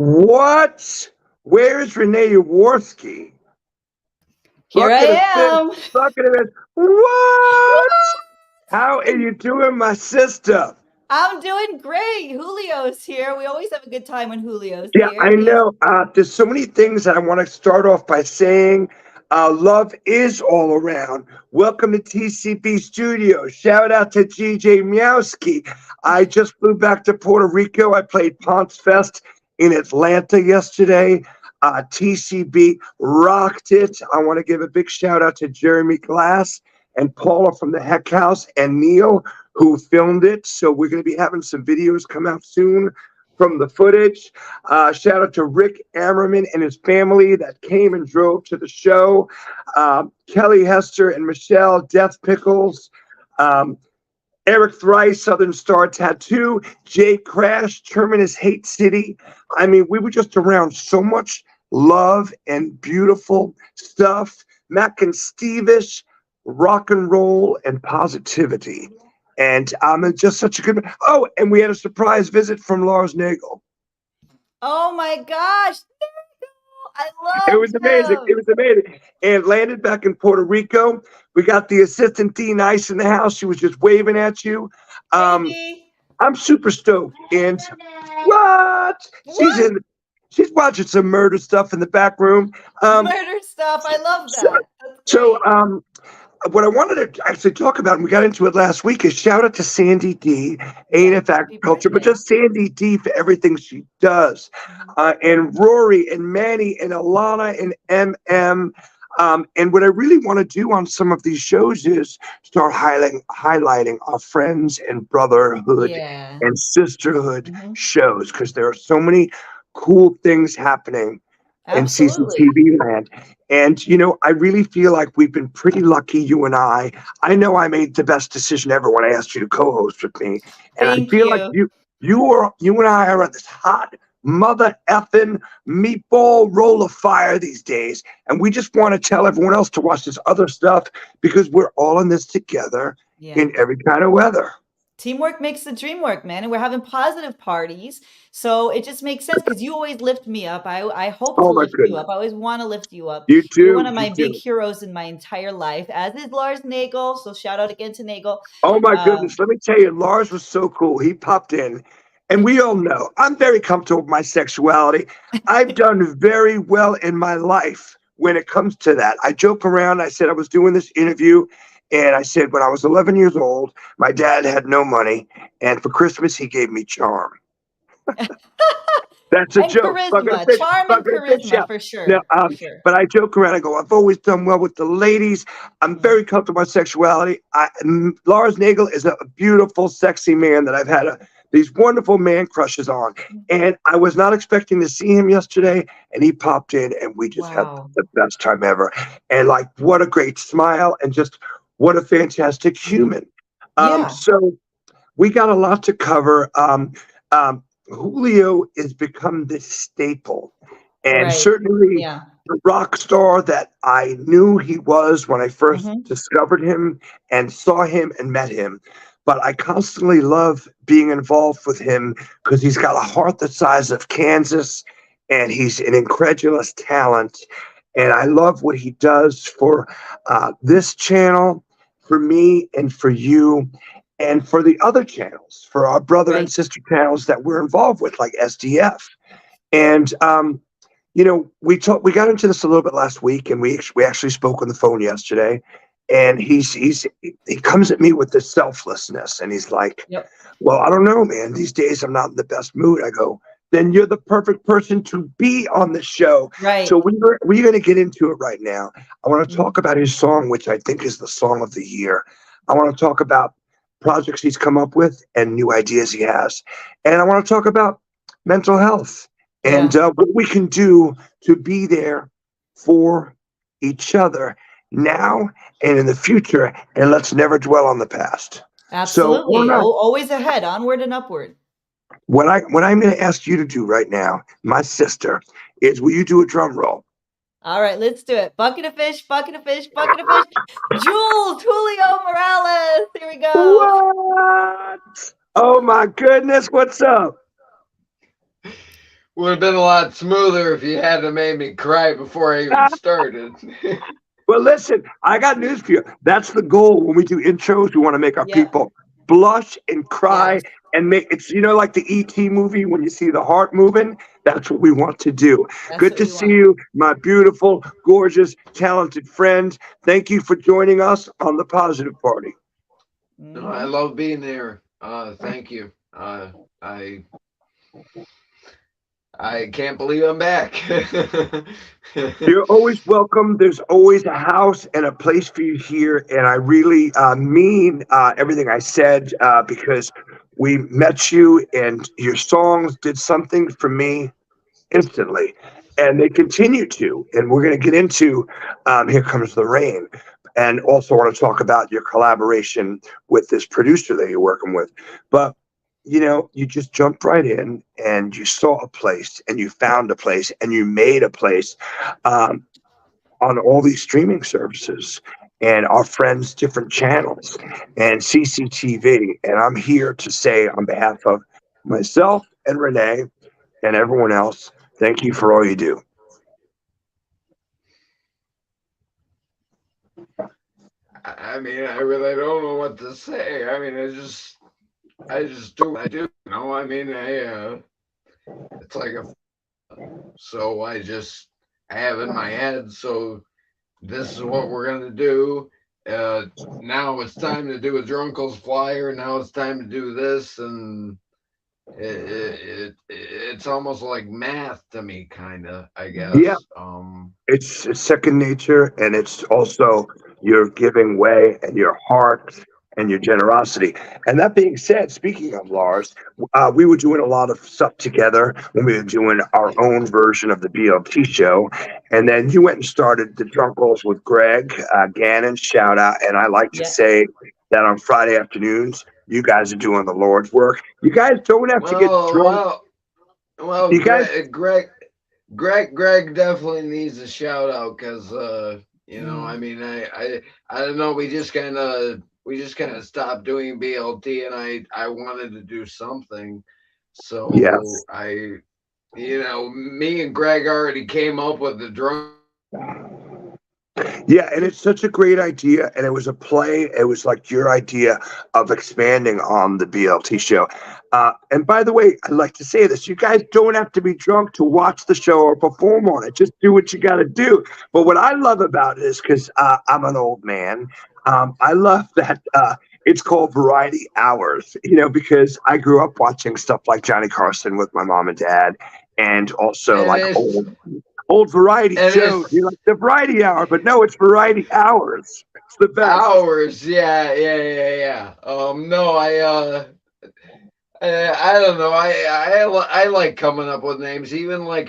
What? Where's Renee Jaworski? Here I Bucket of fish. am. Bucket of fish. What? How are you doing, my sister? I'm doing great. Julio's here. We always have a good time when Julio's Yeah, here. I know. There's so many things that I want to start off by saying. Love is all around. Welcome to TCB Studios. Shout out to GJ Miowski. I just flew back to Puerto Rico. I played Ponce Fest in Atlanta yesterday. TCB rocked it. I want to give a big shout out to Jeremy Glass and Paula from the Heck House and Neil who filmed it. So we're going to be having some videos come out soon from the footage. Shout out to Rick Ammerman and his family that came and drove to the show. Kelly Hester and Michelle, Death Pickles. Eric Thrice, Southern Star Tattoo. Jay Crash, Terminus Hate City. I mean, we were just around so much love and beautiful stuff. Mac and Stevish, rock and roll and positivity. And just such a good. Oh, and we had a surprise visit from Lars Nagel. Oh my gosh. I It love was amazing. It him. was amazing. And landed back in Puerto Rico. We got the assistant D Nice in the house. She was just waving at you. Baby. I'm super stoked. And what? She's What? in. She's watching some murder stuff in the back room. Murder stuff. I love So, that. That's so great. what I wanted to actually talk about, and we got into it last week, is shout out to Sandy D, Yeah. A&F Happy Agriculture, but birthday. just Sandy D for everything she does. And Rory and Manny and Alana and MM. And what I really want to do on some of these shows is start highlighting our friends and brotherhood Yeah. and sisterhood Mhm. shows because there are so many cool things happening in Absolutely. CCTV land. And, I really feel like we've been pretty lucky, you and I. I know I made the best decision ever when I asked you to co-host with me. And I Thank feel like you. you and I are on this hot mother effing meatball roll of fire these days. And we just want to tell everyone else to watch this other stuff because we're all in this together Yeah. in every kind of weather. Teamwork makes the dream work, man. And we're having positive parties. So it just makes sense because you always lift me up. I hope Oh to my lift you goodness. up. I always want to lift you up. You You're one too. of You my big too. heroes in my entire life, as is Lars Nagel. So shout out again to Nagel. Oh my Um, goodness. Let me tell you, Lars was so cool. He popped in. And we all know I'm very comfortable with my sexuality. I've done very well in my life when it comes to that. I joke around. I said I was doing this interview, and I said when I was 11 years old, my dad had no money, and for Christmas he gave me charm. That's a and joke. Bucket of charisma, fish, charm and bucket of fish. Yeah. charisma for No, sure. For sure. but I joke around. I go, I've always done well with the ladies. I'm Mhm. very comfortable with my sexuality. Lars Nagel is a beautiful, sexy man that I've had these wonderful man crushes on. And I was not expecting to see him yesterday. And he popped in and we just had Wow. the best time ever. And like, what a great smile and just what a fantastic human. Yeah. So we got a lot to cover. Julio has become this staple, and Right. certainly Yeah. the rock star that I knew he was when I first Hmm. discovered him and saw him and met him. But I constantly love being involved with him because he's got a heart the size of Kansas and he's an incredulous talent. And I love what he does for this channel, for me, and for you and for the other channels, for our brother and Right. sister channels that we're involved with, like SDF. And we got into this a little bit last week, and we actually spoke on the phone yesterday. And he comes at me with this selflessness, and he's like, Yep. "Well, I don't know, man. These days I'm not in the best mood." I go, "Then you're the perfect person to be on the show." Right. So we're going to get into it right now. I want to Mhm. talk about his song, which I think is the song of the year. I want to talk about projects he's come up with and new ideas he has, and I want to talk about mental health and Yeah. what we can do to be there for each other now and in the future, and let's never dwell on the past. So Absolutely. Always ahead, onward and upward. what I'm going to ask you to do right now, my sister, is will you do a drum roll? All right, let's do it. Bucket of fish, bucket of fish, bucket of fish. Jules, Julio Morales. Here we go. What? Oh my goodness, what's up? Would have been a lot smoother if you hadn't made me cry before I even started. Well, listen, I got news for you. That's the goal when we do intros. We want to make our Yep. people blush and cry Yes. and make it's like the ET movie when you see the heart moving. That's what we want to do. That's Good what to we see want. you, my beautiful, gorgeous, talented friend. Thank you for joining us on the Positive Party. No, I Hmm. love being there. Thank you. I I can't believe I'm back. You're always welcome. There's always a house and a place for you here. And I really mean everything I said because we met you and your songs did something for me instantly. And they continue to. And we're going to get into Here Comes the Rain. And also want to talk about your collaboration with this producer that you're working with. But you just jumped right in and you saw a place and you found a place and you made a place um, on all these streaming services and our friends' different channels and CCTV. And I'm here to say, on behalf of myself and Renee and everyone else, thank you for all you do. I mean, I really don't know what to say. I mean, I just do what I do. I mean, it's like a so I have in my head. So this is what we're gonna do. Uh, Now it's time to do a Drunkle's flyer. Now it's time to do this, and it's almost like math to me, kind of. I Yeah, guess. it's second nature, and it's also your giving way and your heart and your generosity. And that being said, speaking of Lars, we were doing a lot of stuff together when we were doing our own version of the BLT show. And then you went and started the Drunkles with Greg Gannon, shout out. And I like to Yeah. say that on Friday afternoons, you guys are doing the Lord's work. You guys don't have to get Well, drunk. well, well. You guys, Greg definitely needs a shout out because I Mm. mean, I don't know. We just kind of stopped doing BLT, and I wanted to do something, so yes. me and Greg already came up with the drum. Yeah, and it's such a great idea. And it was a play. It was like your idea of expanding on the BLT show. And by the way, I like to say this: you guys don't have to be drunk to watch the show or perform on it. Just do what you got to do. But what I love about it is because I'm an old man. I love that it's called Variety Hours. Because I grew up watching stuff like Johnny Carson with my mom and dad, and also And like it's old variety and shows. it's You like the variety hour, but no, it's variety hours. It's the best. hours. Yeah, yeah, yeah, yeah. No, I don't know. I like coming up with names, even like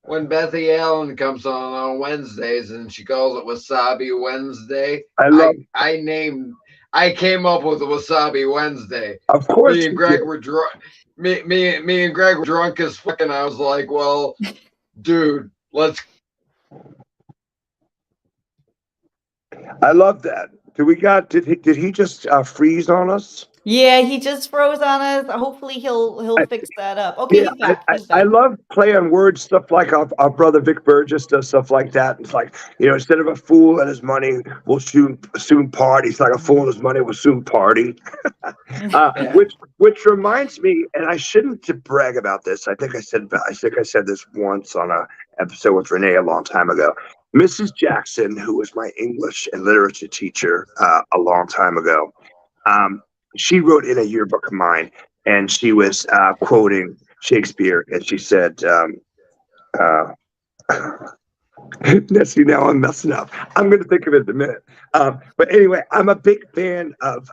when Bethy Allen comes on Wednesdays and she calls it Wasabi Wednesday. I love. I came up with Wasabi Wednesday. Of Me course and you Greg did. were drunk. Me and Greg were drunk as fuck, and I was like, "Well, dude, let's." I love that. Did he just freeze on us? Yeah, he just froze on us. Hopefully he'll fix that up. Okay, Yeah, he's back. He's I back. love play on words stuff like our brother Vic Burgess does stuff like that. It's like instead of a fool and his money, we'll soon party. It's like a fool and his money will soon party. Yeah. Which reminds me, and I shouldn't to brag about this. I think I said this once on a episode with Renee a long time ago. Mrs. Jackson, who was my English and literature teacher a long time ago, um, she wrote in a yearbook of mine, and she was quoting Shakespeare, and she said, uh, "See, now I'm messing up. I'm going to think of it in a minute." But anyway, I'm a big fan of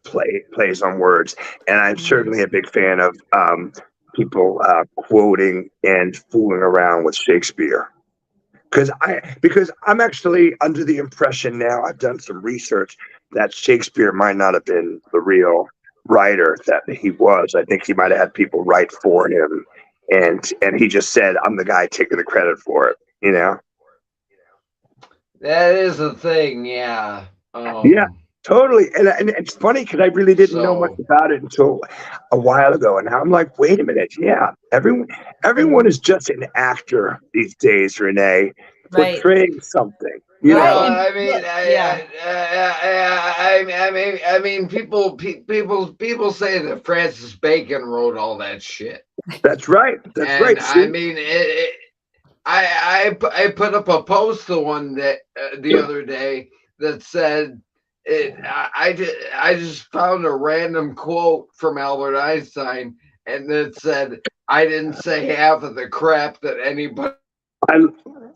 plays on words, and I'm Mm. certainly a big fan of people quoting and fooling around with Shakespeare. Because I'm actually under the impression now, I've done some research that Shakespeare might not have been the real writer that he was. I think he might have had people write for him, and he just said, "I'm the guy taking the credit for it." That is a thing, yeah. Yeah. Um, Totally. And it's funny because I really didn't know much So about it until a while ago. And now I'm like, wait a minute. Yeah. Everyone is just an actor these days, Renee, Right. portraying something, Right. well, And I mean, look, yeah. I mean, people say that Francis Bacon wrote all that shit, That's right. That's and right. I See? mean, I put up a post the other day that said I just found a random quote from Albert Einstein, and it said I didn't say half of the crap that anybody. I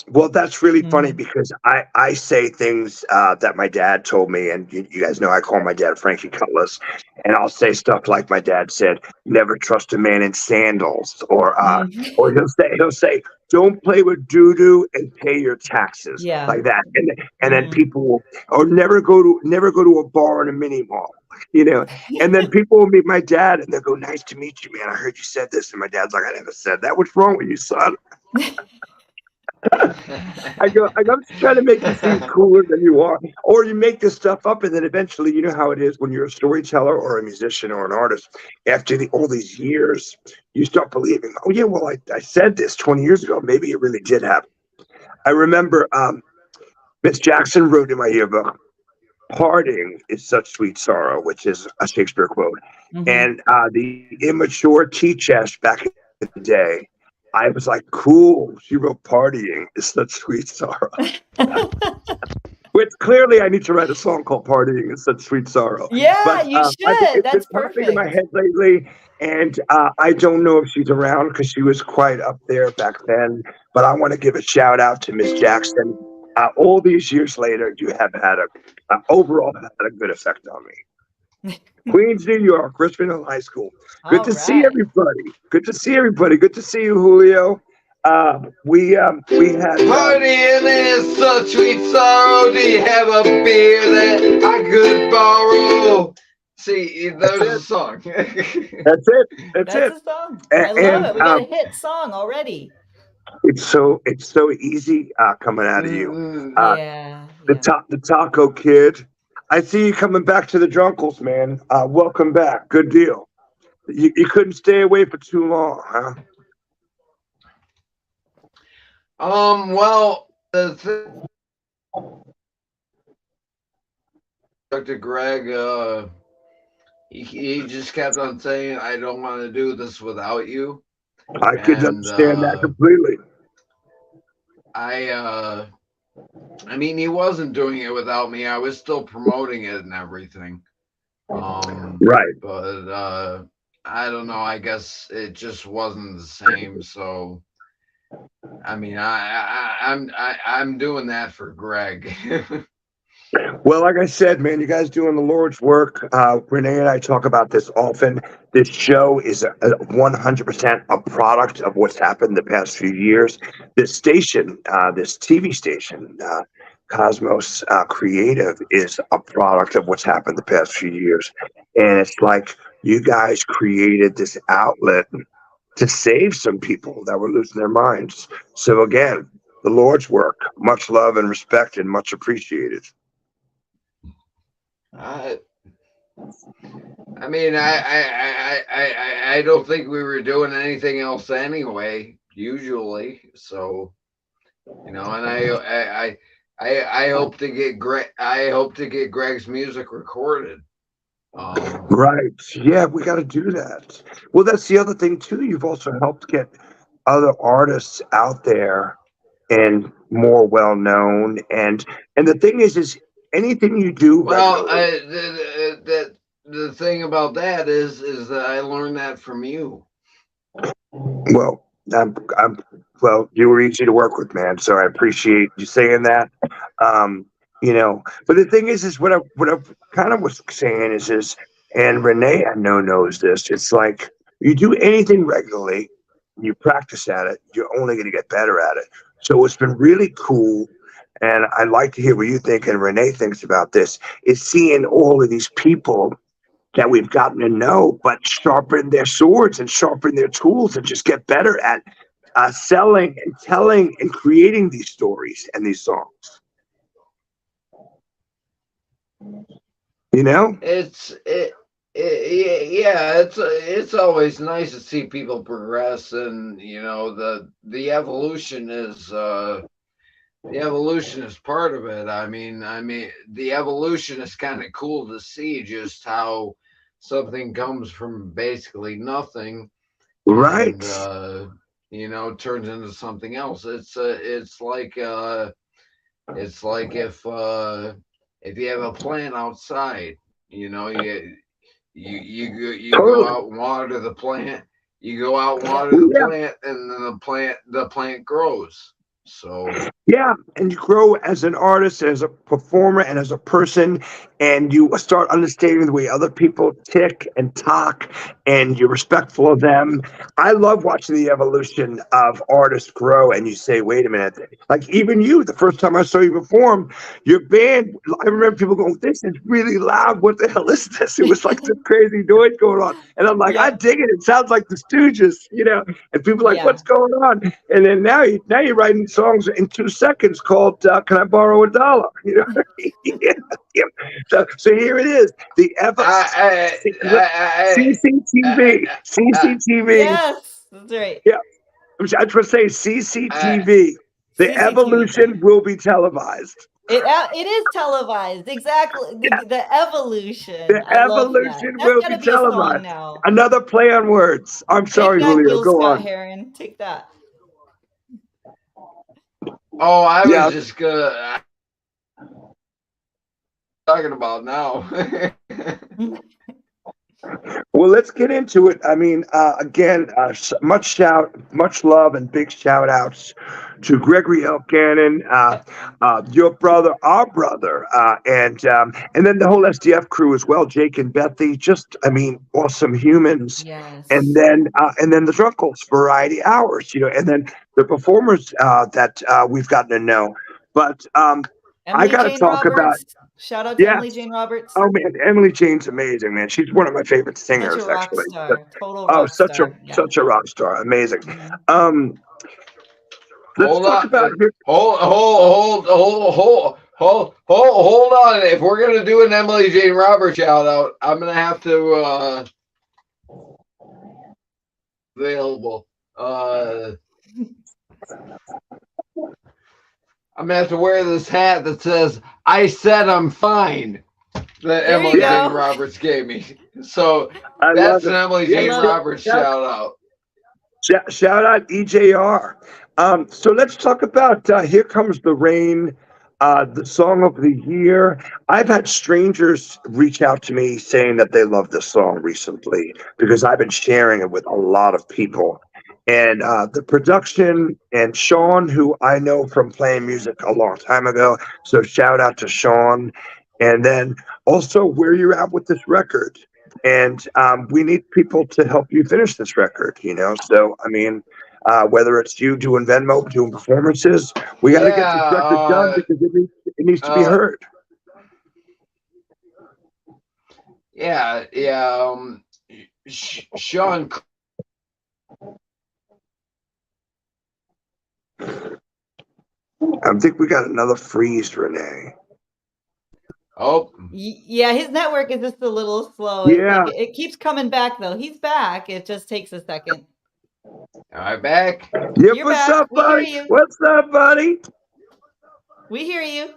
Well, that's really funny Mhm. because I say things that my dad told me, and you guys know I call my dad Frankie Cutlass, and I'll say stuff like my dad said, "Never trust a man in sandals," Mhm. or he'll say, "Don't play with doo doo and pay your taxes," Yeah. like that, and then Mhm. people will, or never go to a bar in a mini mall, you know, and then people will meet my dad and they'll go, "Nice to meet you, man. I heard you said this," and my dad's like, "I never said that. What's wrong with you, son?" I'm just trying to make you seem cooler than you are. Or you make this stuff up, and then eventually, you know how it is when you're a storyteller or a musician or an artist. After all these years, you start believing, oh, yeah, well, I said this 20 years ago. Maybe it really did happen. I remember Miss Jackson wrote in my yearbook, "Parting is such sweet sorrow," which is a Shakespeare quote. Mhm. And the immature teachers back in the day, I was like, cool. She wrote "Partying is such sweet sorrow." Which clearly I need to write a song called "Partying is Such Sweet Sorrow." Yeah, But you I think should. it's been That's popping in my perfect. head lately, and I don't know if she's around because she was quite up there back then. But I want to give a shout out to Miss Jackson. All these years later, you have had overall had a good effect on me. Queens, New York, Richmond Hill High School. Good All to see right. everybody. Good to see everybody. Good to see you, Julio. We had Partying is such sweet sorrow. Do you have a beer that I could borrow? See, that's there's a it. song. That's it. That's That's it. a song. And, I love and it. We got a hit song already. it's so easy coming out of you. Mm, Uh, Yeah, the yeah. top the taco kid. I see you coming back to the Drunkles, man. Welcome back. Good deal. You couldn't stay away for too long, huh? well, the thing, Dr. Greg, he just kept on saying, "I don't want to do this without you," I could and understand that completely. I, I mean, he wasn't doing it without me. I was still promoting it and everything. Right. But I don't know. I guess it just wasn't the same. So I mean, I'm doing that for Greg. Well, like I said, man, you guys doing the Lord's work. Renee and I talk about this often. This show is 100% a product of what's happened the past few years. This station, this TV station, Cosmos Creative, is a product of what's happened the past few years. And it's like you guys created this outlet to save some people that were losing their minds. So, again, the Lord's work, much love and respect, and much appreciated. I, I mean, I don't think we were doing anything else anyway. Usually, so and I hope to get Greg's music recorded. Right. Yeah, we got to do that. Well, that's the other thing too. You've also helped get other artists out there and more well known. And the thing is anything you do Well, regularly. the thing about that is that I learned that from you. Well, I'm well. You were easy to work with, man. So I appreciate you saying that. Um, but the thing is what I kind of was saying is, and Renee I know knows this. It's like you do anything regularly, you practice at it, you're only going to get better at it. So it's been really cool, and I'd like to hear what you think and Renee thinks about this. Is seeing all of these people that we've gotten to know, but sharpen their swords and sharpen their tools and just get better at selling and telling and creating these stories and these songs. You know? Yeah, it's always nice to see people progress, and the evolution is part of it. I mean the evolution is kind of cool to see just how something comes from basically nothing and Right. turns into something else. It's like if you have a plant outside, you go Totally. out and water the plant. You go out and Yep. water the Yeah. plant, and then the plant grows. So Yeah, and you grow as an artist, as a performer, and as a person, and you start understanding the way other people tick and talk, and you're respectful of them. I love watching the evolution of artists grow, and you say, "Wait a minute!" Like even you, the first time I saw you perform, your band. I remember people going, "This is really loud. What the hell is this?" It was like this crazy noise going on, and I'm like, "I Yep. dig it. It sounds like the Stooges." And people are like, Yeah. "What's going on?" And then now you're writing songs in 2 seconds called "Can I Borrow a Dollar?" Yeah, yeah. So here it is. The ever I, CCTV, CCTV. Yes, that's right. Yeah, I just want to say I, CCTV. The CCTV. evolution will be televised. It is televised. Exactly. Yeah, The evolution. the I love that. evolution That's will got be to be a song televised. now. Another play on words. I'm Take sorry, that, Julio. Gil Go Scott on. Heron. Take that. oh, I Yeah. was just gonna talking about now. Well, let's get into it. I mean, again, much love, and big shout outs to Gregory Elkannon, your brother, our brother, and then the whole SDF crew as well, Jake and Bethy. Just, I mean, awesome humans. And Yes. then the Drunkles, Variety Hours, and then the performers that we've gotten to know. But I Emily got to Jane talk about, Roberts. Shout out to yeah. Emily Jane Roberts. Oh man, Emily Jane's amazing, man. She's one of my favorite Such a singers, rock actually. star. Total Oh, rock such a star. Yeah. such a rock star, amazing. Mhm. Um, let's hold talk on, about here. hold on. If we're gonna do an Emily Jane Roberts shout out, I'm gonna have to available. I'm gonna have to wear this hat that says "I said I'm fine." That There you Emily Yeah, Jane go. Roberts gave me. So I love that's an it. Emily Yeah, I Jane love it. Roberts shout, shout out. shout out EJR. So let's talk about "Here Comes the Rain," the song of the year. I've had strangers reach out to me saying that they love this song recently because I've been sharing it with a lot of people. And the production and Sean, who I know from playing music a long time ago. So shout out to Sean. And then also where you're at with this record. And we need people to help you finish this record. So, I mean, whether it's you doing Venmo, doing performances, we got to get this record done Yeah, because it needs to be uh, heard. yeah. Sean. I think we got another freeze, Renee. Oh, Yeah, his network is just a little slow. It's Yeah. like it keeps coming back though. He's back. It just takes a second. am I back? Yep. You're What's back. up, We hear buddy? you. What's up, buddy? We hear you.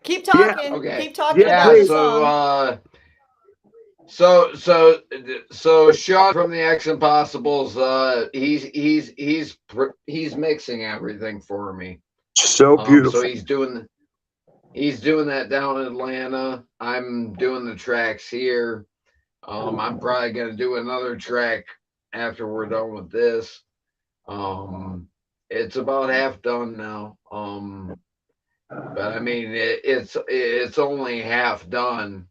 Keep Yeah. talking. Okay. Keep talking Yeah, about Yeah. the please. song. So Sean from the X Impossibles, he's mixing everything for me. So So beautiful. he's doing that down in Atlanta. I'm doing the tracks here. I'm probably gonna do another track after we're done with this. It's about half done now. But I mean, it's only half done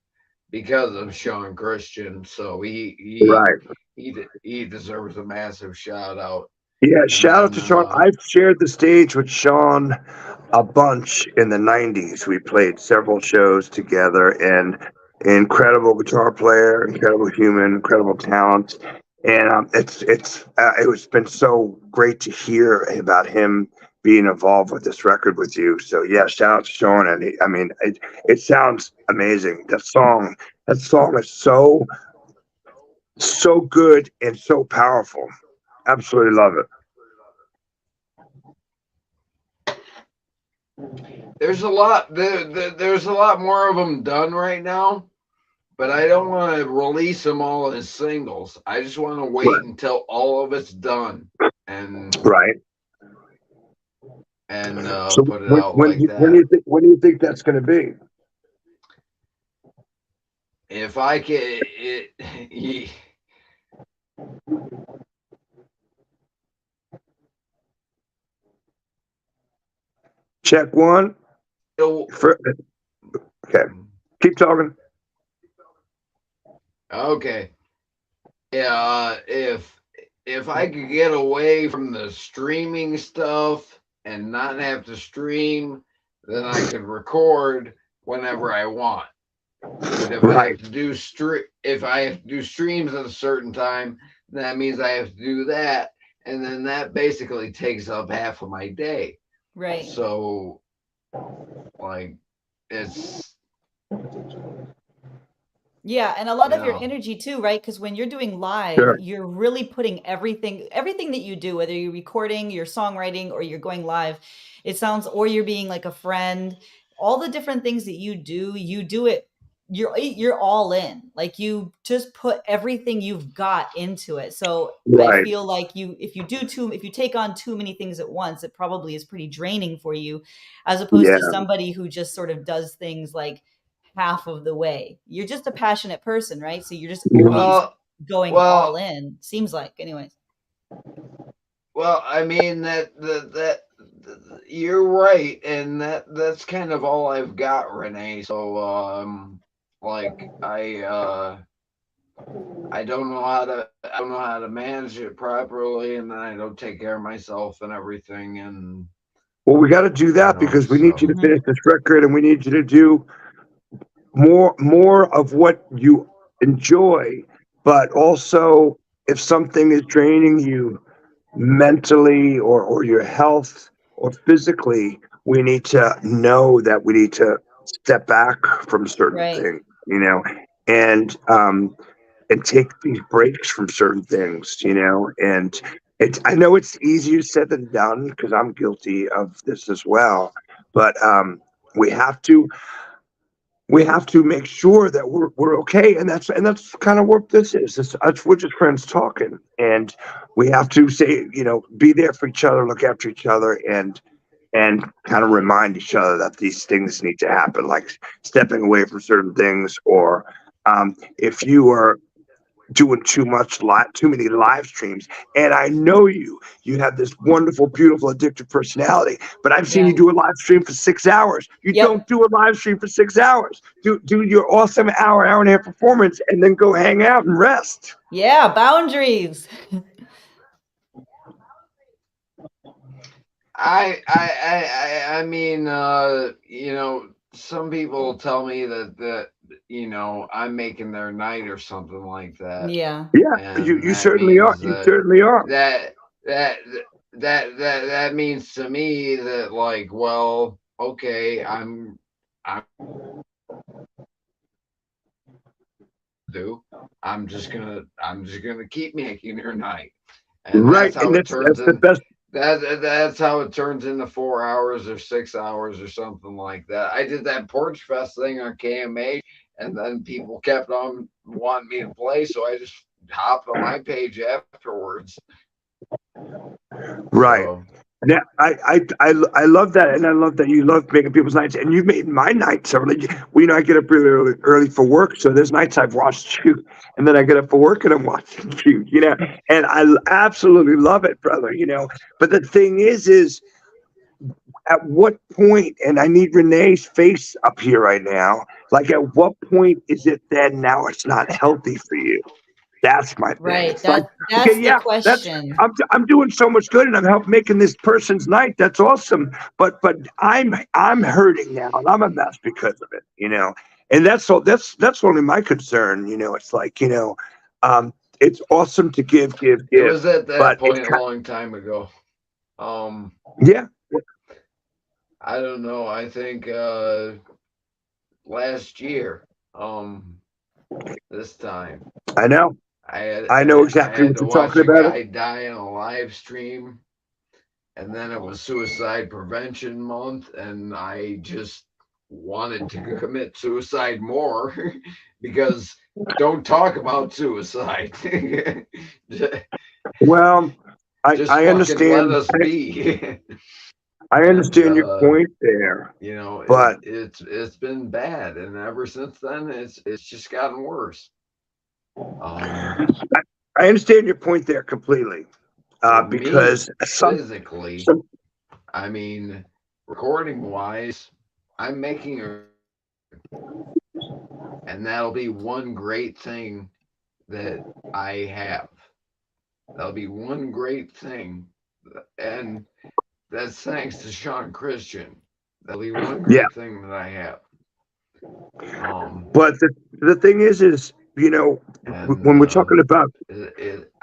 because of Sean Christian. So Right. he deserves a massive shout out. Yeah, And shout out then to Sean. I've shared the stage with Sean a bunch in the 90s. We played several shows together, and incredible guitar player, incredible human, incredible talent. And it's been so great to hear about him being involved with this record with you. So yeah, shout out to Sean. And I mean, it sounds amazing. That song is so good and so powerful. Absolutely love it. There's a lot. There's a lot more of them done right now, but I don't want to release them all as singles. I just want to wait until all of it's done and Right. So put it out like when that. do you think that's going to be? If I can, Check one. Okay. Keep talking. Okay. Yeah, if I could get away from the streaming stuff and not have to stream, then I could record whenever I want. But if I have to do streams at a certain time, that means I have to do that, and then that basically takes up half of my day. Right. So, like, it's Yeah, and a lot of your energy too, right? Because when you're doing live, Sure. you're really putting everything that you do, whether you're recording, you're songwriting, or you're going live, it sounds, or you're being like a friend, all the different things that you do it, you're all in. Like you just put everything you've got into it. So I Right. feel like if you take on too many things at once, it probably is pretty draining for you, as opposed Yeah. to somebody who just sort of does things like half of the way. You're just a passionate person, right? So you're just always going all in. Seems like, anyways. Well, I mean that you're right, and that's kind of all I've got, Renee. So like I don't know how to manage it properly, and then I don't take care of myself and everything. And well, we got to do that because we need you to finish this record, and we need you to do more of what you enjoy, but also if something is draining you mentally or your health or physically, we need to know that we need to step back from certain things, and take these breaks from certain things, and I know it's easier said than done because I'm guilty of this as well, but we have to make sure that we're okay, and that's kind of what this is. We're just friends talking, and we have to say, be there for each other, look after each other, and kind of remind each other that these things need to happen, like stepping away from certain things, or if you are doing too many live streams. And I know you have this wonderful, beautiful, addictive personality, but I've seen you do a live stream for 6 hours. You don't do a live stream for 6 hours. Do your awesome hour and a half performance and then go hang out and rest. Yeah, boundaries. I mean, some people tell me that I'm making their night or something like that. Yeah, you certainly are. You certainly are. That means to me that, like, well, okay, I'm just gonna keep making her night, and that's how it turns in. That's how it turns into 4 hours or 6 hours or something like that. I did that Porch Fest thing on KMH, and then people kept on wanting me to play, so I just hopped on my page afterwards. Right. So. Yeah, I love that, and I love that you love making people's nights, and you've made my nights early. I get up really early for work, so there's nights I've watched you, and then I get up for work and I'm watching you, and I absolutely love it, brother, But the thing is at what point, and I need Renee's face up here right now, like at what point is it that now it's not healthy for you? That's my thing. Right. That's the question. I'm doing so much good, and I'm helping making this person's night. That's awesome. But I'm hurting now, and I'm a mess because of it. And that's all. That's only my concern. It's like it's awesome to give. It was at that point a long time ago. Yeah. I don't know. I think last year, um, this time, I know. I had I know I exactly had what to you're watch talking a about. guy die in a live stream, and then it was Suicide Prevention Month, and I just wanted to commit suicide more because don't talk about suicide. Well, Just I fucking let understand. us be. I And understand your point there, you know, but it's been bad, and ever since then, it's just gotten worse. Um, I understand your point there completely. for me, Because physically, some I mean, recording wise, I'm making a, and that'll be one great thing that I have. That'll be one great thing, and that's thanks to Sean Christian. That'll be one yeah. great thing that I have. Um, But the thing is, and when we're talking about,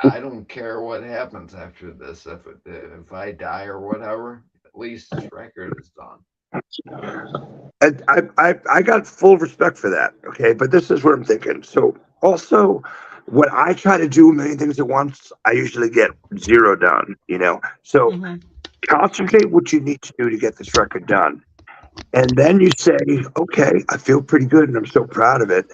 I don't care what happens after this. If I die or whatever, at least this record is done. I got full respect for that. Okay, but this is what I'm thinking. So also, when I try to do many things at once, I usually get zero done. So Hmm. concentrate what you need to do to get this record done, and then you say, okay, I feel pretty good, and I'm so proud of it.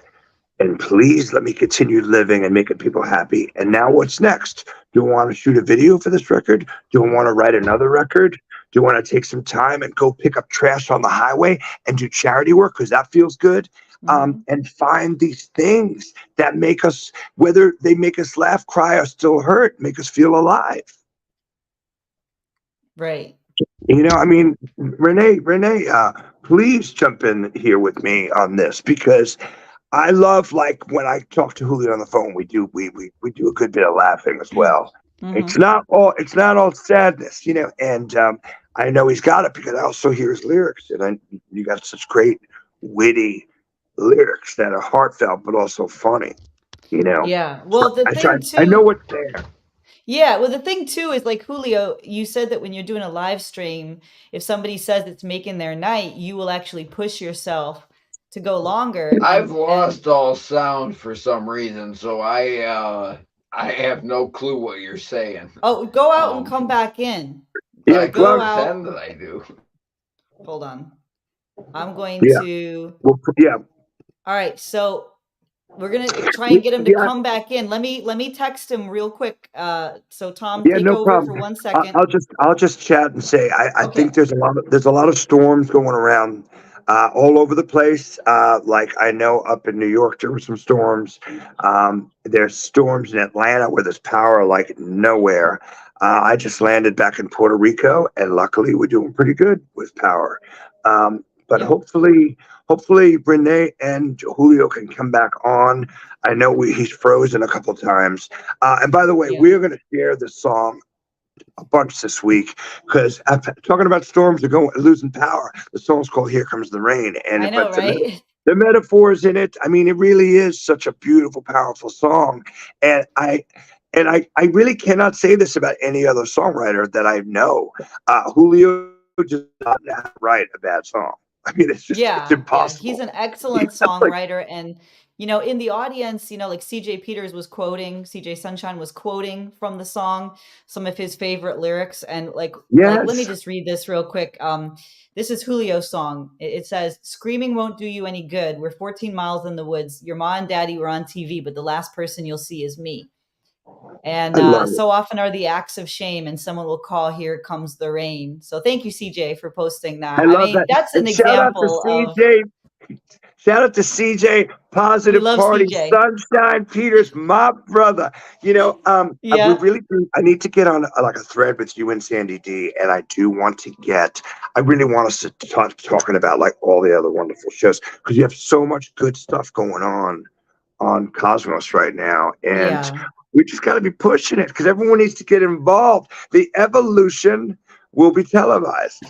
And please let me continue living and making people happy. And now what's next? Do I want to shoot a video for this record? Do I want to write another record? Do I want to take some time and go pick up trash on the highway and do charity work because that feels good? Hmm. And find these things that make us, whether they make us laugh, cry, or still hurt, make us feel alive. Right. I mean, Renee, please jump in here with me on this because I love like when I talk to Julio on the phone, we do a good bit of laughing as well. Hmm. It's not all sadness, and I know he's got it because I also hear his lyrics, and you got such great witty lyrics that are heartfelt but also funny, you know. Yeah. So Well, the thing I know too, what's there. yeah, well, the thing too is like Julio, you said that when you're doing a live stream, if somebody says it's making their night, you will actually push yourself to go longer. I've And lost all sound for some reason, so I have no clue what you're saying. oh, go out and Um, come back in. but Yeah, I Like can go Glug. out. pretend that I do. Hold on. I'm going Yeah, to. well, yeah, All right, so we're gonna try and get him to yeah, come back in. Let me text him real quick. So Tom, yeah. take No over problem. for 1 second. I'll just chat and say I think Okay. there's a lot of storms going around all over the place. Like I know up in New York there were some storms. There's storms in Atlanta where there's power like nowhere. I just landed back in Puerto Rico, and luckily we're doing pretty good with power. But Yep. hopefully Renee and Julio can come back on. I know he's frozen a couple times. And by the way, Yeah. we're going to share this song a bunch this week because talking about storms are going losing power. The song's called "Here Comes the Rain," I and know, but right? the metaphors in it. I mean, it really is such a beautiful, powerful song, and I really cannot say this about any other songwriter that I know. Julio just not write a bad song. I mean, it's Yeah, yeah, he's impossible. an excellent Like, songwriter, and in the audience, like CJ Peters was quoting, CJ Sunshine was quoting from the song some of his favorite lyrics, and like let me yes, just read this real quick. This is Julio's song. It says, "Screaming won't do you any good. We're 14 miles in the woods. Your mom and daddy were on TV, but the last person you'll see is me." And I love it. so often are the acts of shame, and someone will call, "Here comes the rain." So thank you, CJ, for posting I that. I love mean, that. that's an And shout out to example of CJ. Shout out to CJ, we Positive love Party, CJ. Sunshine Peters, my brother. We Yeah, really do. I need to get on like a thread with you and Sandy D, and I do want to get. I really want us to talk talking about like all the other wonderful shows because you have so much good stuff going on Cosmos right now, and yeah. we just got to be pushing it because everyone needs to get involved. The evolution will be televised.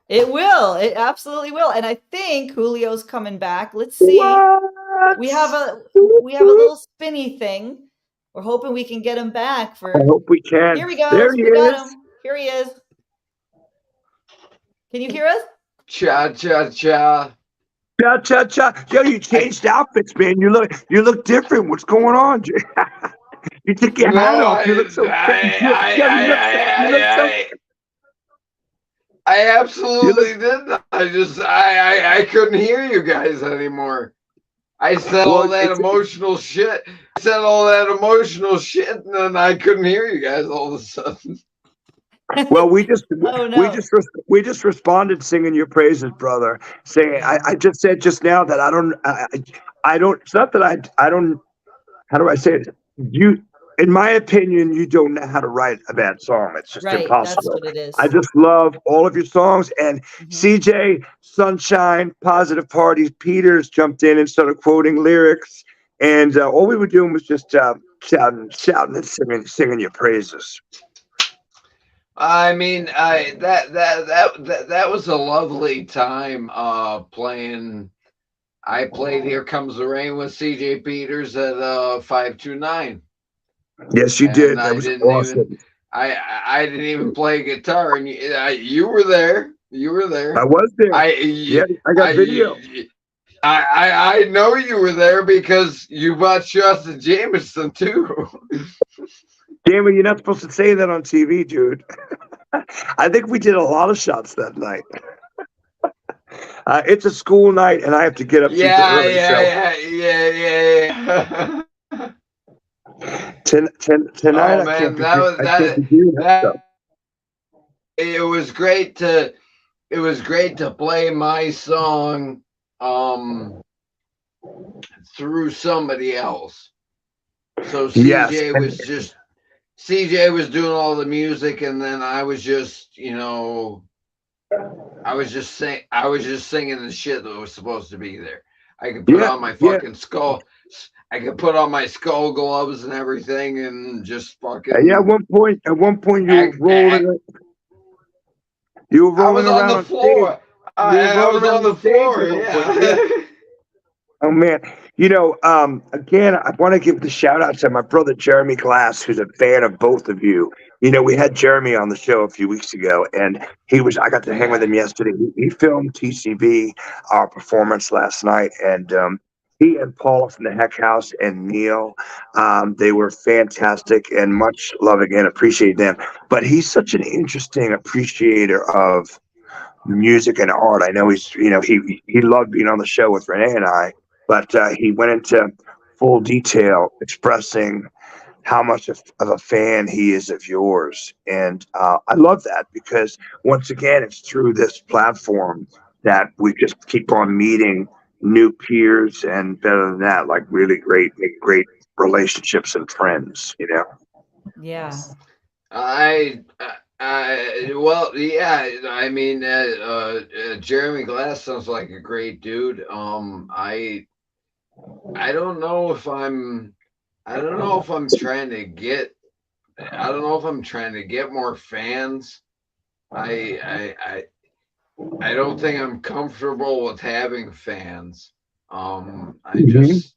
It will. It absolutely will. And I think Julio's coming back. Let's see. What? We have a little spinny thing. We're hoping we can get him back I for. hope we can. Here he There goes. he We got is. him. Here he is. Can you hear us? Cha cha cha. Cha cha cha. Yo, you I changed outfits, man. You look different. What's going on? You took your no, hat off. You look so yo, I you look absolutely didn't. I couldn't hear you guys anymore. I said all well that it's emotional shit. I said all that emotional shit, and then I couldn't hear you guys all of a sudden. well we just Oh we no. just we just responded singing your praises, brother. Saying Yeah. I just said just now that I don't it's not that I don't how do I say it? You, in my opinion, you don't know how to write a bad song. It's just Right. That's impossible. what it I is. just love all of your songs. And Hmm. CJ, Sunshine, Positive Parties, Peters jumped in and started quoting lyrics. And all we were doing was just shouting and singing your praises. I mean, I that was a lovely time playing. I played "Here Comes the Rain" with CJ Peters at 529, Yes, you and did. That was awesome. I didn't even play guitar, and you were there. You were I there. was there. Yeah, I I got video. I know you were there because you bought shots of Jameson too. Damn it, you're not supposed to say that on TV, dude. I think we did a lot of shots that night. It's a school night, and I have to get up super Yeah, early. So yeah. tonight, Oh man, I can't be doing that stuff. that it was great to play my song um through somebody else. So Yes, CJ was doing all the music, and then I was just I was just singing the shit that was supposed to be there. I could put yeah, on my yeah. fucking skull. I could put on my skull gloves and everything, and just Yeah. fucking At one point, act. you were I was rolling on around the on stage. floor. You were I rolling was around on the the stage floor. at one point. Yeah. Yeah. Oh man, again, I want to give the shout out to my brother Jeremy Glass, who's a fan of both of you. We had Jeremy on the show a few weeks ago, and I got to hang with Yeah. him yesterday. He filmed TCB, our performance last night, and he and Paula from the Heck House and Neil, they were fantastic and much love again. Appreciate them. But he's such an interesting appreciator of music and art. I know he loved being on the show with Renee and I, but he went into full detail expressing how much of a fan he is of yours, and I love that because once again, it's through this platform that we just keep on meeting new peers, and better than that, like really great relationships and friends. Yeah. Well, yeah. I mean, Jeremy Glass sounds like a great dude. I don't know if I don't know if I'm trying to get. I don't know if I'm trying to get more fans. I I I I don't think I'm comfortable with having fans. Mhm.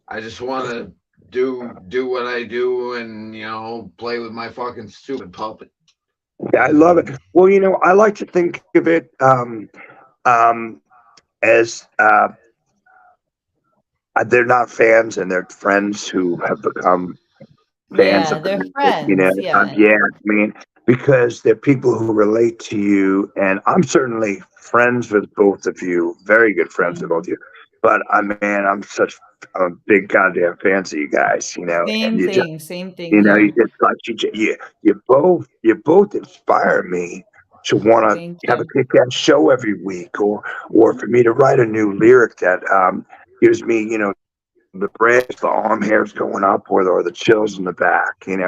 I just want to do what I do, and play with my fucking stupid puppet. Yeah, I love it. Well, I like to think of it um, as they're not fans and they're friends who have become fans Yeah. of the They're music. friends. Yeah. Yeah, I mean, because they're people who relate to you, and I'm certainly friends with both of you, very good friends with both of you. But I'm a big goddamn fan of you guys, and Same you just thing. Same thing you here. just like you both inspire me to want Thank to have a you. kick-ass show every week, or for me to write a new lyric that gives me the bridge, the arm hairs going up, or the chills in the back, and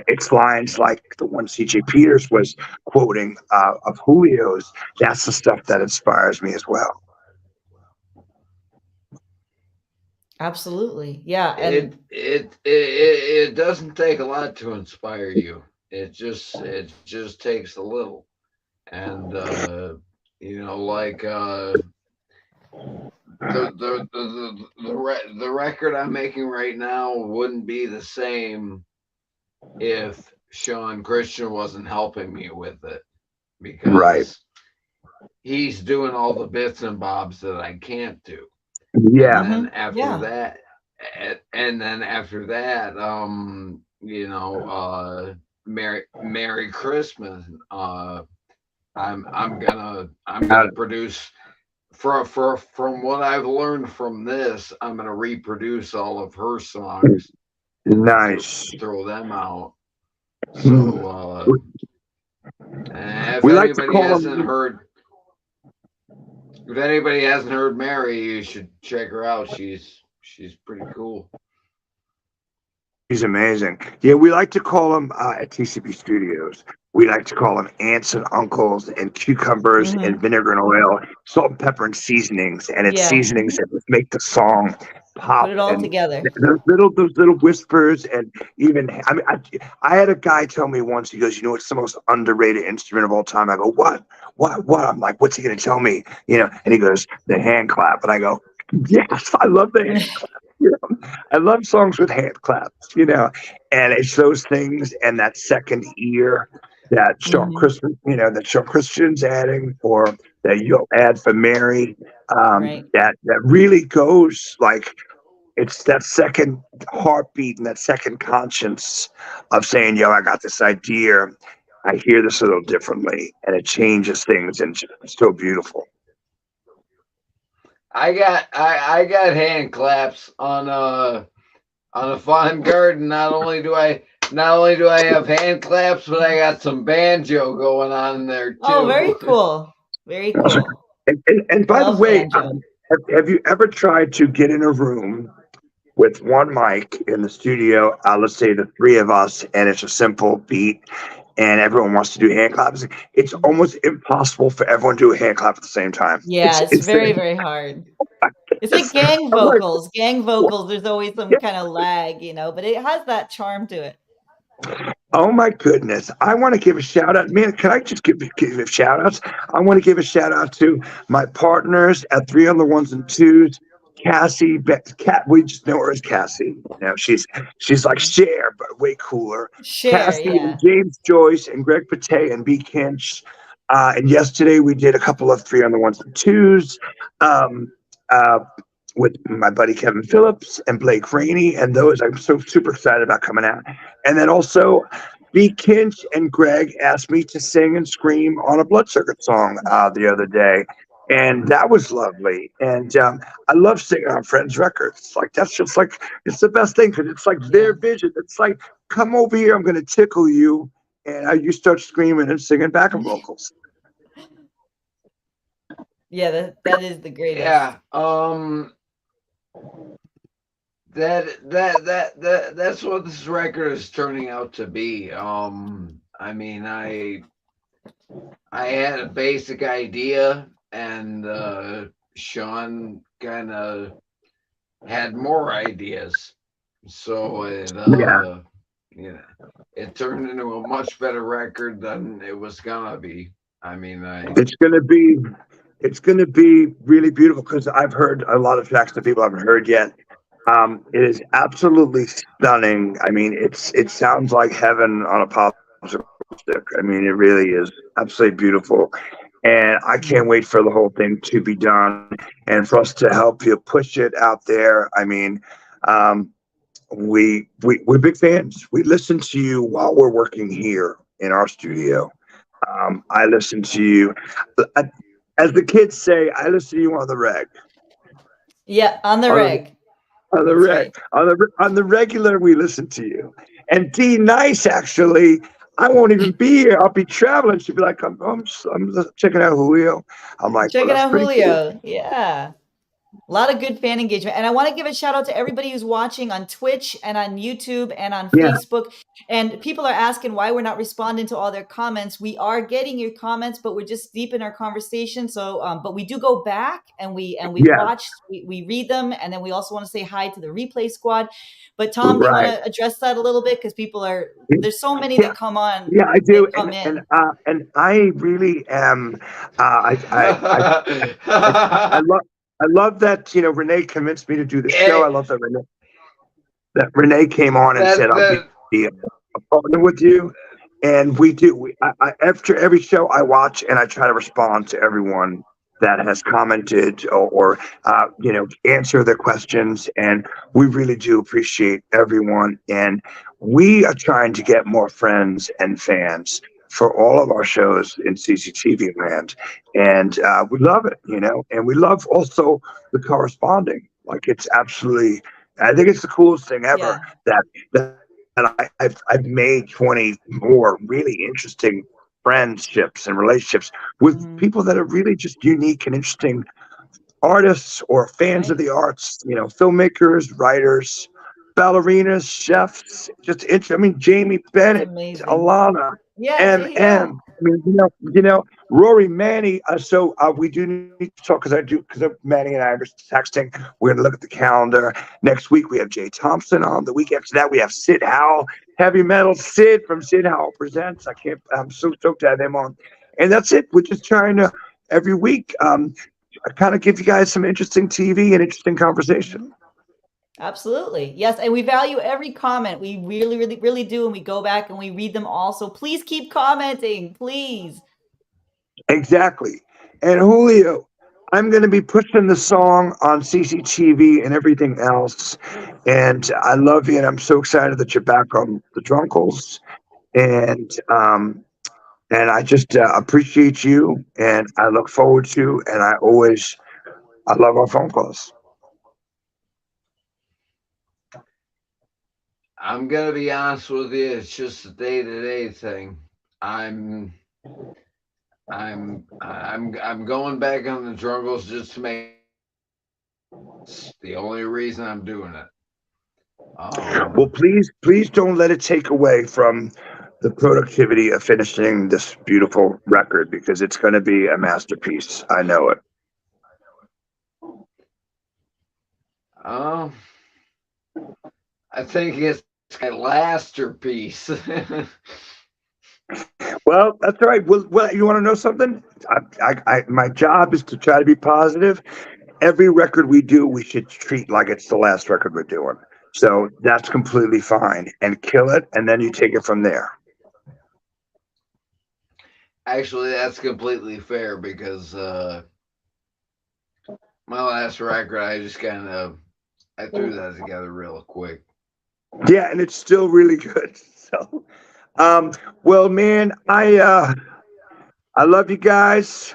it's lines like the one CJ Peters was quoting of Julio's. That's the stuff that inspires me as well. Absolutely. Yeah. It And it it doesn't take a lot to inspire you. It just takes a little, and like the record I'm making right now wouldn't be the same if Sean Christian wasn't helping me with it, Right. because he's doing all the bits and bobs that I can't do. And Yeah. then after Yeah. that, and then after that, Merry Christmas. I'm Uh, gonna produce from what I've learned from this. I'm gonna reproduce all of her songs and nice. throw them out. Hmm. So if We like to anybody call hasn't them. heard, if anybody hasn't heard Mary, you should check her out. She's pretty cool. He's amazing. Yeah, we like to call them at TCP Studios. We like to call them aunts and uncles and cucumbers and Hmm. vinegar and oil, salt and pepper and seasonings, and it's Yeah. seasonings that just make the song Put pop. it all And together. those little whispers, and even I mean, I had a guy tell me once. He goes, "You know, it's the most underrated instrument of all time." I go, "What? What?" I'm like, "What's he going to tell me?" And he goes, "The hand clap." And I go, "Yes, I love the hand clap." You know, I love songs with hand claps, and it's those things and that second ear that Hmm. Sean Christian's adding, or that you'll add for Mary, Right. that really goes like it's that second heartbeat and that second conscience of saying, "Yo, I got this idea. I hear this a little differently," and it changes things, and it's so beautiful. I got hand claps on a fun garden. Not only do I have hand claps, but I got some banjo going on in there Oh, very too. cool. Very cool. And by the Love way, banjo. have you ever tried to get in a room with one mic in the studio? Let's say the three of us, and it's a simple beat, and everyone wants to do hand claps. It's almost impossible for everyone to do a hand clap at the same time. Yeah, It's it's very, insane. very hard. It's like gang I'm like, vocals. Gang vocals, there's always some yeah. kind of lag, but it has that charm to it. Oh my goodness. I want to give a shout out. Man, can I just give shout outs? I want to give a shout out to my partners at Three on the Ones and Twos. Cassie, we just know her as Cassie. She's like Mhm. Cher, but way cooler. Share, Cassie and yeah. James Joyce and Greg Pate and B. Kinch. And yesterday we did a couple of Three on the Ones and Twos. Um, uh, with my buddy Kevin Phillips and Blake Rainey, and those I'm so super excited about coming out. And then also, B. Kinch and Greg asked me to sing and scream on a Blood Circuit song the other day, and that was lovely. And I love singing on friends' records. Like that's just like it's the best thing because it's like their Yeah. vision. It's like, come over here, I'm going to tickle you, and you start screaming and singing backup vocals. Yeah, that is the greatest. Yeah. That's what this record is turning out to be. I mean, I had a basic idea, and Sean kind of had more ideas, so Yeah, you know, it turned into a much better record than it was gonna be. I mean, it's gonna be it's gonna be really beautiful because I've heard a lot of tracks that people haven't heard yet. It is absolutely stunning. I mean, it sounds like heaven on a popsicle stick. I mean, it really is absolutely beautiful, and I can't Mhm. wait for the whole thing to be done and for us to help you push it out there. I mean, um, we're big fans. We listen to you while we're working here in our studio. I listen to you, uh, as the kids say. I listen to you on the reg. Yeah, on the On the reg. on the That's reg right. on the regular, we listen to you. And D Nice, actually, I won't even be here. I'll be traveling. She'll be like, I'm checking out Julio. I'm like, well, Checking that's out pretty cool. Julio. Yeah. A lot of good fan engagement. And I want to give a shout out to everybody who's watching on Twitch and on YouTube and on Yeah, Facebook. And people are asking why we're not responding to all their comments. We are getting your comments, but we're just deep in our conversation. So, but we do go back and we yeah, watch, we read them, and then we also want to say hi to the replay squad. But Tom, do you want right. to address that a little bit? Because people are there's so many Yeah, that come on, yeah, I that do. come And in. I really am. I love. I love that Renee convinced me to do the show. I it, love that Renee came on and said, that "I'll that be a partner with you." And we do. After every show, I watch and I try to respond to everyone that has commented or answer their questions. And we really do appreciate everyone. And we are trying to get more friends and fans for all of our shows in CCTV land. And we love it. And we love also the corresponding. Like it's absolutely, I think it's the coolest thing ever Yeah. that I've made 20 more really interesting friendships and relationships with Hmm. people that are really just unique and interesting artists or fans of Right. the arts, filmmakers, writers, ballerinas, chefs, I mean, Jamie It's Bennett, amazing. Alana, Yeah. Yeah. MM. I mean, Rory Manny. So we do need to talk because Manny and I are just texting. We're gonna look at the calendar. Next week we have Jay Thompson on. The week after that we have Sid Howell, heavy metal Sid from Sid Howell Presents. I'm so stoked to have him on. And that's it. We're just trying to every week kind of give you guys some interesting TV and interesting conversation. Hmm. Absolutely. Yes. And we value every comment. We really, really, really do. And we go back and we read them all. So please keep commenting. Please. Exactly. And Julio, I'm going to be pushing the song on CCTV and everything else. And I love you, and I'm so excited that you're back on the Drunkles. And and I just appreciate you, and I look forward to, and I love our phone calls. I'm gonna be honest with you. It's just a day-to-day thing. I'm I'm going back on the jungles just to make. It's the only reason I'm doing it. Well, please don't let it take away from the productivity of finishing this beautiful record because it's going to be a masterpiece. I know it. Um, I think it's my masterpiece. Well, that's all right. Well, you want to know something? My job is to try to be positive. Every record we do, we should treat like it's the last record we're doing. So that's completely fine. And kill it, and then you take it from there. Actually, that's completely fair because my last record, I just kind of I threw that together real quick. Yeah, and it's still really good. So, um, well, man, I love you guys.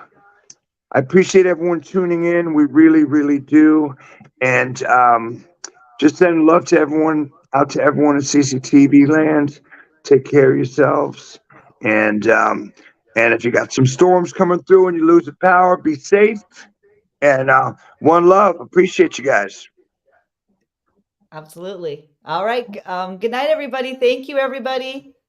I appreciate everyone tuning in. We really, really do. And just send love to everyone, out to everyone in CCTV land. Take care of yourselves. And and if you got some storms coming through and you lose the power, be safe. And one love. Appreciate you guys. Absolutely. All right. Good night, everybody. Thank you, everybody.